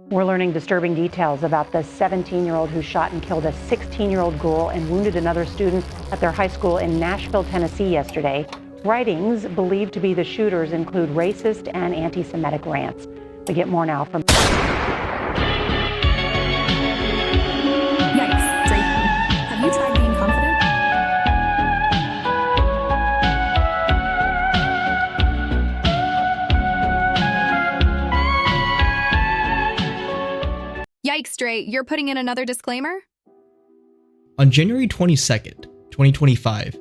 We're learning disturbing details about the 17-year-old who shot and killed a 16-year-old girl and wounded another student at their high school in Nashville, Tennessee yesterday. Writings believed to be the shooters include racist and anti-Semitic rants. We get more now from... Yikes, Draco. Have you tried being confident? Yikes, Dre, you're putting in another disclaimer? On January 22nd, 2025,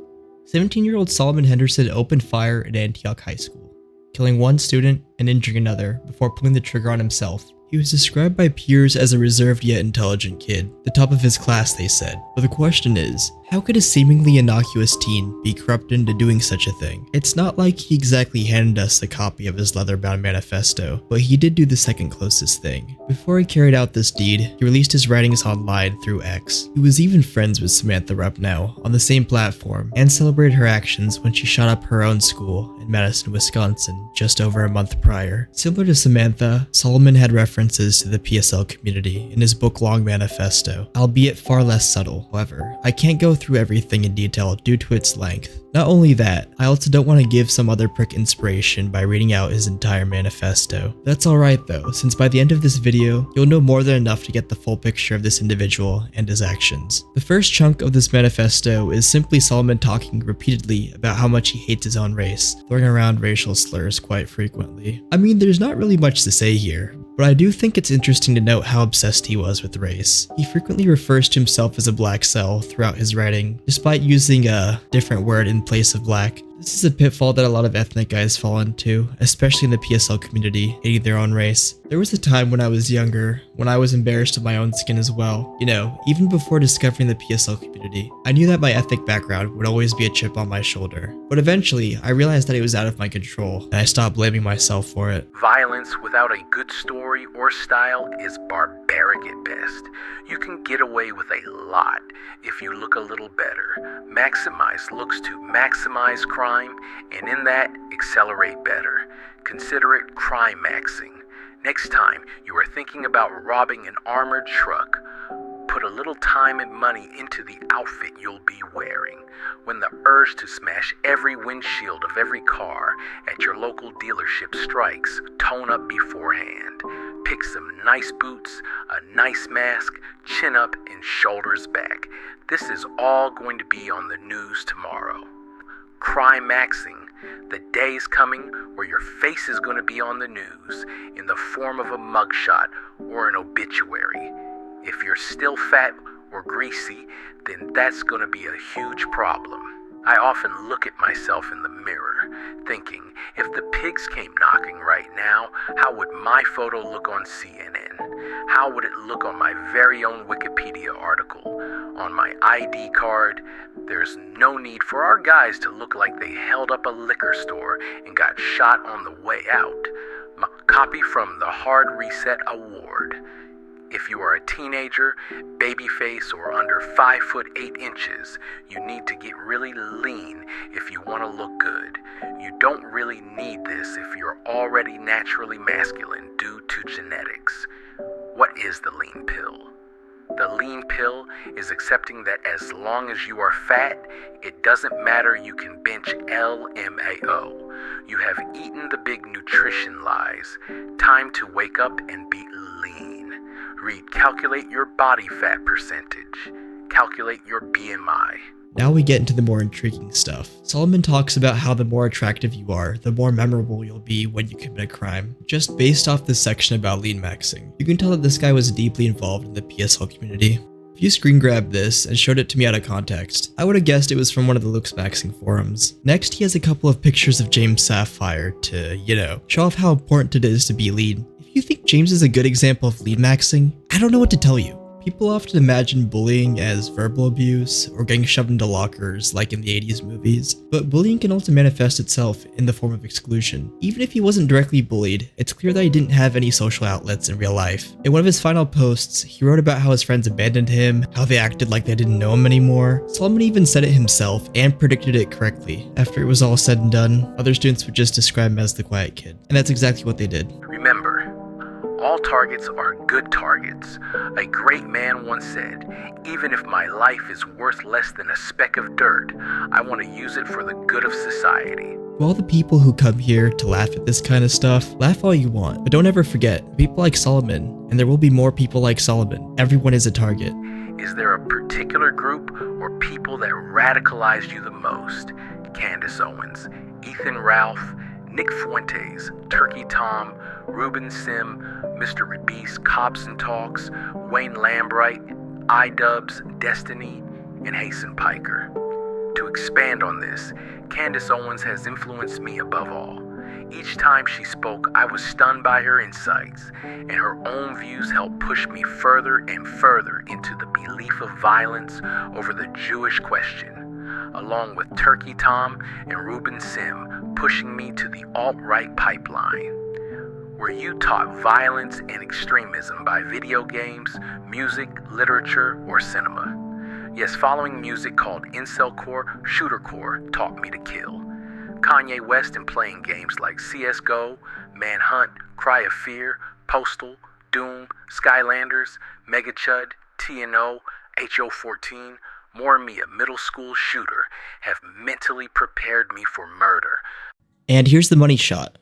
17-year-old Solomon Henderson opened fire at Antioch High School, killing one student and injuring another before pulling the trigger on himself. He was described by peers as a reserved yet intelligent kid, the top of his class they said. But the question is, how could a seemingly innocuous teen be corrupted into doing such a thing? It's not like he exactly handed us a copy of his leather-bound manifesto, but he did do the second closest thing. Before he carried out this deed, he released his writings online through X. He was even friends with Samantha Rapnoe on the same platform, and celebrated her actions when she shot up her own school in Madison, Wisconsin, just over a month prior. Similar to Samantha, Solomon had references to the PSL community in his book-long manifesto, albeit far less subtle. However, I can't go through everything in detail due to its length. Not only that, I also don't want to give some other prick inspiration by reading out his entire manifesto. That's alright though, since by the end of this video, you'll know more than enough to get the full picture of this individual and his actions. The first chunk of this manifesto is simply Solomon talking repeatedly about how much he hates his own race, throwing around racial slurs quite frequently. I mean, there's not really much to say here, but I do think it's interesting to note how obsessed he was with race. He frequently refers to himself as a black cell throughout his writing, despite using a different word in place of black. This is a pitfall that a lot of ethnic guys fall into, especially in the PSL community, hating their own race. There was a time when I was younger, when I was embarrassed of my own skin as well. You know, even before discovering the PSL community, I knew that my ethnic background would always be a chip on my shoulder. But eventually, I realized that it was out of my control, and I stopped blaming myself for it. Violence without a good story or style is barbaric at best. You can get away with a lot if you look a little better. Maximize looks to maximize crime, and in that, accelerate better. Consider it crime-maxing. Next time you are thinking about robbing an armored truck, put a little time and money into the outfit you'll be wearing. When the urge to smash every windshield of every car at your local dealership strikes, tone up beforehand. Pick some nice boots, a nice mask, chin up, and shoulders back. This is all going to be on the news tomorrow. Crime-maxing. The day's coming where your face is going to be on the news in the form of a mugshot or an obituary. If you're still fat or greasy, then that's going to be a huge problem. I often look at myself in the mirror, thinking, if the pigs came knocking right now, how would my photo look on CNN? How would it look on my very own Wikipedia article? On my ID card? There's no need for our guys to look like they held up a liquor store and got shot on the way out. Copy from the Hard Reset Award. If you are a teenager, babyface, or under 5'8", you need to get really lean if you want to look good. You don't really need this if you're already naturally masculine due to genetics. What is the lean pill? The lean pill is accepting that as long as you are fat, it doesn't matter, you can bench LMAO. You have eaten the big nutrition lies. Time to wake up and be lean. Read Calculate Your Body Fat Percentage. Calculate your BMI. Now we get into the more intriguing stuff. Solomon talks about how the more attractive you are, the more memorable you'll be when you commit a crime. Just based off this section about lean maxing, you can tell that this guy was deeply involved in the PSL community. If you screen grabbed this and showed it to me out of context, I would have guessed it was from one of the looks maxing forums. Next, he has a couple of pictures of James Sapphire to, show off how important it is to be lean. If you think James is a good example of lean maxing, I don't know what to tell you. People often imagine bullying as verbal abuse or getting shoved into lockers like in the 80s movies, but bullying can also manifest itself in the form of exclusion. Even if he wasn't directly bullied, it's clear that he didn't have any social outlets in real life. In one of his final posts, he wrote about how his friends abandoned him, how they acted like they didn't know him anymore. Solomon even said it himself and predicted it correctly. After it was all said and done, other students would just describe him as the quiet kid, and that's exactly what they did. Remember, all All targets are good targets. A great man once said, even if my life is worth less than a speck of dirt, I want to use it for the good of society. To all the people who come here to laugh at this kind of stuff, laugh all you want, but don't ever forget, people like Solomon, and there will be more people like Solomon. Everyone is a target. Is there a particular group or people that radicalized you the most? Candace Owens, Ethan Ralph, Nick Fuentes, Turkey Tom, Ruben Sim, Mr. Rabis, Cobson Talks, Wayne Lambright, iDubbbz, Destiny, and Hasten Piker. To expand on this, Candace Owens has influenced me above all. Each time she spoke, I was stunned by her insights, and her own views helped push me further and further into the belief of violence over the Jewish question, along with Turkey Tom and Ruben Sim pushing me to the alt-right pipeline. Were you taught violence and extremism by video games, music, literature, or cinema? Yes, following music called Incelcore, Shootercore taught me to kill. Kanye West and playing games like CSGO, Manhunt, Cry of Fear, Postal, Doom, Skylanders, Mega Chud, TNO, HO14, more me a middle school shooter, have mentally prepared me for murder. And here's the money shot,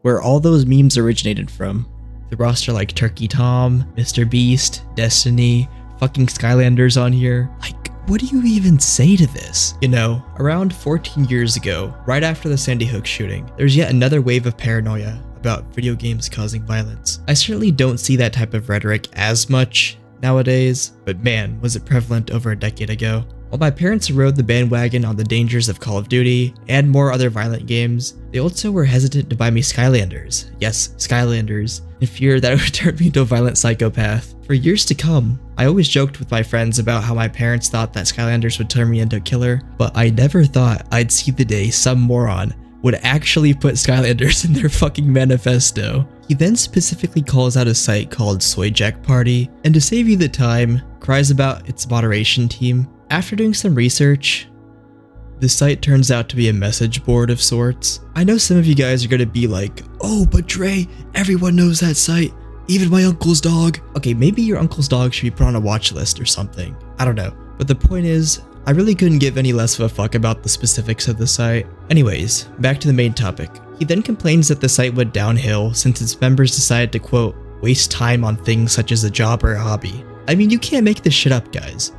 where all those memes originated from. The roster like Turkey Tom, Mr. Beast, Destiny, fucking Skylanders on here. Like, what do you even say to this? You know, around 14 years ago, right after the Sandy Hook shooting, there's yet another wave of paranoia about video games causing violence. I certainly don't see that type of rhetoric as much nowadays, but man, was it prevalent over a decade ago. While my parents rode the bandwagon on the dangers of Call of Duty and more other violent games, they also were hesitant to buy me Skylanders. Yes, Skylanders, in fear that it would turn me into a violent psychopath. For years to come, I always joked with my friends about how my parents thought that Skylanders would turn me into a killer, but I never thought I'd see the day some moron would actually put Skylanders in their fucking manifesto. He then specifically calls out a site called Soy Jack Party, and to save you the time, cries about its moderation team. After doing some research, the site turns out to be a message board of sorts. I know some of you guys are gonna be like, oh, but Dre, everyone knows that site, even my uncle's dog. Okay, maybe your uncle's dog should be put on a watch list or something. I don't know. But the point is, I really couldn't give any less of a fuck about the specifics of the site. Anyways, back to the main topic. He then complains that the site went downhill since its members decided to, quote, waste time on things such as a job or a hobby. I mean, you can't make this shit up, guys.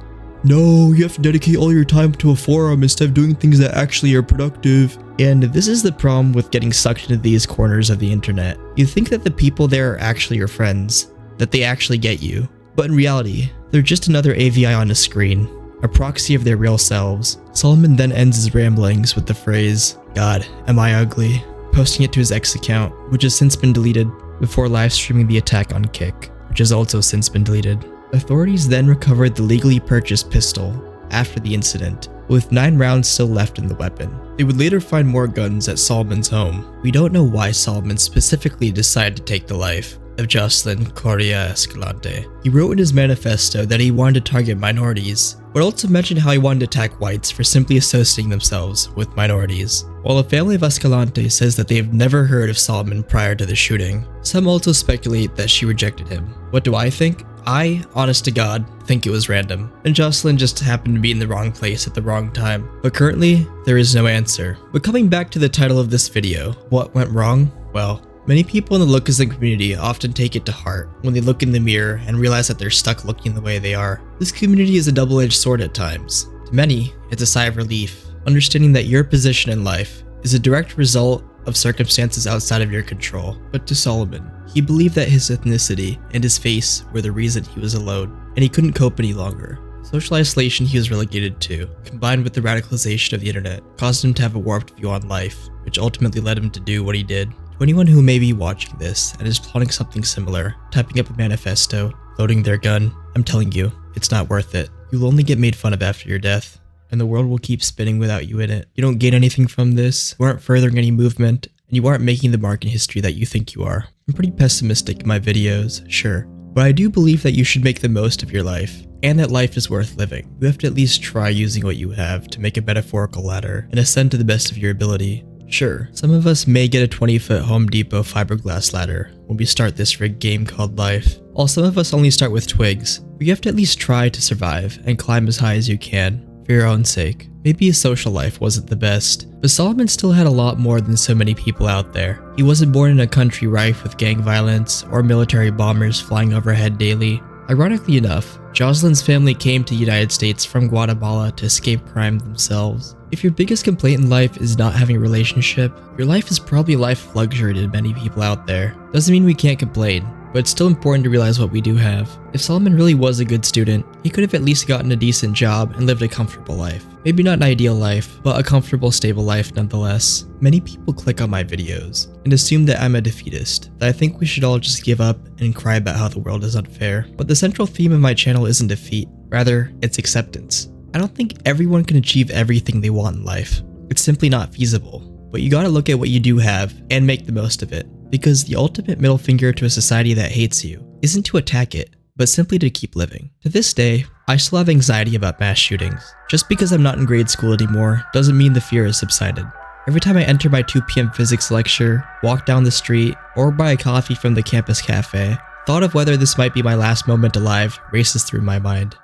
No, you have to dedicate all your time to a forum instead of doing things that actually are productive. And this is the problem with getting sucked into these corners of the internet. You think that the people there are actually your friends, that they actually get you. But in reality, they're just another AVI on a screen, a proxy of their real selves. Solomon then ends his ramblings with the phrase, God, am I ugly? Posting it to his X account, which has since been deleted, before live streaming the attack on Kick, which has also since been deleted. Authorities then recovered the legally purchased pistol after the incident, with 9 rounds still left in the weapon. They would later find more guns at Solomon's home. We don't know why Solomon specifically decided to take the life of Josselin, Corea, Escalante. He wrote in his manifesto that he wanted to target minorities, but also mentioned how he wanted to attack whites for simply associating themselves with minorities. While the family of Escalante says that they have never heard of Solomon prior to the shooting, some also speculate that she rejected him. What do I think? I, honest to God, think it was random, and Josselin just happened to be in the wrong place at the wrong time. But currently, there is no answer. But coming back to the title of this video, what went wrong? Well, many people in the Lookism community often take it to heart when they look in the mirror and realize that they're stuck looking the way they are. This community is a double-edged sword at times. To many, it's a sigh of relief, understanding that your position in life is a direct result of circumstances outside of your control. But to Solomon, he believed that his ethnicity and his face were the reason he was alone, and he couldn't cope any longer. Social isolation he was relegated to, combined with the radicalization of the internet, caused him to have a warped view on life, which ultimately led him to do what he did. To anyone who may be watching this and is plotting something similar, typing up a manifesto, loading their gun, I'm telling you, it's not worth it. You'll only get made fun of after your death, and the world will keep spinning without you in it. You don't gain anything from this, you aren't furthering any movement, and you aren't making the mark in history that you think you are. I'm pretty pessimistic in my videos, sure, but I do believe that you should make the most of your life, and that life is worth living. You have to at least try using what you have to make a metaphorical ladder and ascend to the best of your ability. Sure, some of us may get a 20-foot Home Depot fiberglass ladder when we start this rigged game called life, while some of us only start with twigs. But you have to at least try to survive and climb as high as you can, for your own sake. Maybe his social life wasn't the best, but Solomon still had a lot more than so many people out there. He wasn't born in a country rife with gang violence or military bombers flying overhead daily. Ironically enough, Josselin's family came to the United States from Guatemala to escape crime themselves. If your biggest complaint in life is not having a relationship, your life is probably a life of luxury to many people out there. Doesn't mean we can't complain, but it's still important to realize what we do have. If Solomon really was a good student, he could have at least gotten a decent job and lived a comfortable life. Maybe not an ideal life, but a comfortable, stable life nonetheless. Many people click on my videos and assume that I'm a defeatist, that I think we should all just give up and cry about how the world is unfair. But the central theme of my channel isn't defeat, rather, it's acceptance. I don't think everyone can achieve everything they want in life. It's simply not feasible. But you gotta look at what you do have and make the most of it. Because the ultimate middle finger to a society that hates you isn't to attack it, but simply to keep living. To this day, I still have anxiety about mass shootings. Just because I'm not in grade school anymore doesn't mean the fear has subsided. Every time I enter my 2 p.m. physics lecture, walk down the street, or buy a coffee from the campus cafe, thought of whether this might be my last moment alive races through my mind.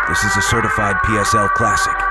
This is a certified PSL classic.